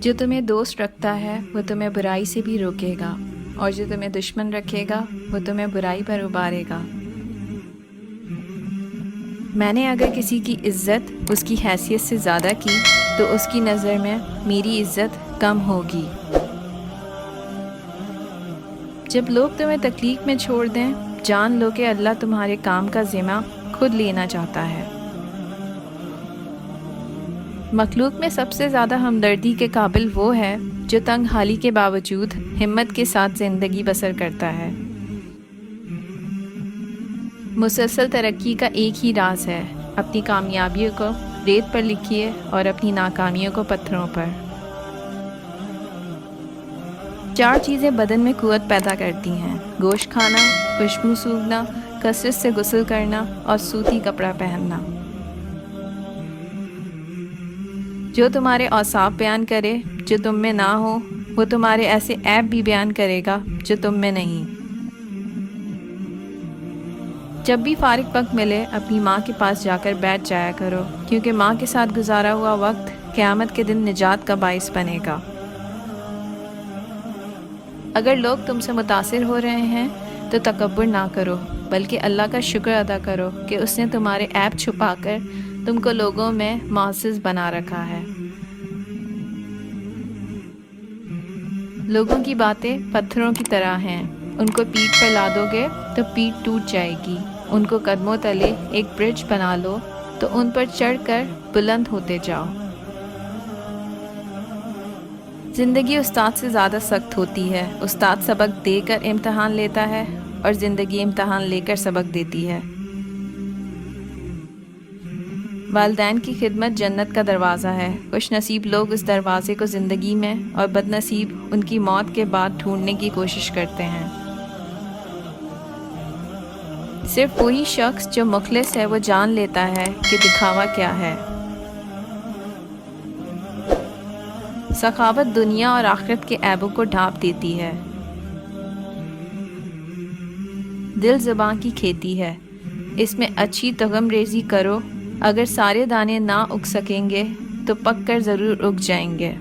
جو تمہیں دوست رکھتا ہے وہ تمہیں برائی سے بھی روکے گا، اور جو تمہیں دشمن رکھے گا وہ تمہیں برائی پر ابارے گا۔ میں نے اگر کسی کی عزت اس کی حیثیت سے زیادہ کی تو اس کی نظر میں میری عزت کم ہوگی۔ جب لوگ تمہیں تکلیف میں چھوڑ دیں، جان لو کہ اللہ تمہارے کام کا ذمہ خود لینا چاہتا ہے۔ مخلوق میں سب سے زیادہ ہمدردی کے قابل وہ ہے جو تنگ حالی کے باوجود ہمت کے ساتھ زندگی بسر کرتا ہے۔ مسلسل ترقی کا ایک ہی راز ہے، اپنی کامیابیوں کو ریت پر لکھیے اور اپنی ناکامیوں کو پتھروں پر۔ 4 چیزیں بدن میں قوت پیدا کرتی ہیں: گوشت کھانا، خوشبو سونگھنا، کثرت سے غسل کرنا اور سوتی کپڑا پہننا۔ جو تمہارے اوصاف بیان کرے جو تم میں نہ ہو، وہ تمہارے ایسے عیب بھی بیان کرے گا جو تم میں نہیں۔ جب بھی فارغ وقت ملے اپنی ماں کے پاس جا کر بیٹھ جایا کرو، کیونکہ ماں کے ساتھ گزارا ہوا وقت قیامت کے دن نجات کا باعث بنے گا۔ اگر لوگ تم سے متاثر ہو رہے ہیں تو تکبر نہ کرو، بلکہ اللہ کا شکر ادا کرو کہ اس نے تمہارے عیب چھپا کر تم کو لوگوں میں معزز بنا رکھا ہے۔ لوگوں کی باتیں پتھروں کی طرح ہیں، ان کو پیٹھ پر لا دو گے تو پیٹھ ٹوٹ جائے گی۔ ان کو قدموں تلے ایک برج بنا لو تو ان پر چڑھ کر بلند ہوتے جاؤ۔ زندگی استاد سے زیادہ سخت ہوتی ہے۔ استاد سبق دے کر امتحان لیتا ہے اور زندگی امتحان لے کر سبق دیتی ہے۔ والدین کی خدمت جنت کا دروازہ ہے۔ خوش نصیب لوگ اس دروازے کو زندگی میں اور بد نصیب ان کی موت کے بعد ڈھونڈنے کی کوشش کرتے ہیں۔ صرف وہی شخص جو مخلص ہے وہ جان لیتا ہے کہ دکھاوا کیا ہے۔ سخاوت دنیا اور آخرت کے عیبوں کو ڈھانپ دیتی ہے۔ دل زبان کی کھیتی ہے، اس میں اچھی تغم ریزی کرو، اگر سارے دانے نہ اگ سکیں گے تو پک کر ضرور اگ جائیں گے۔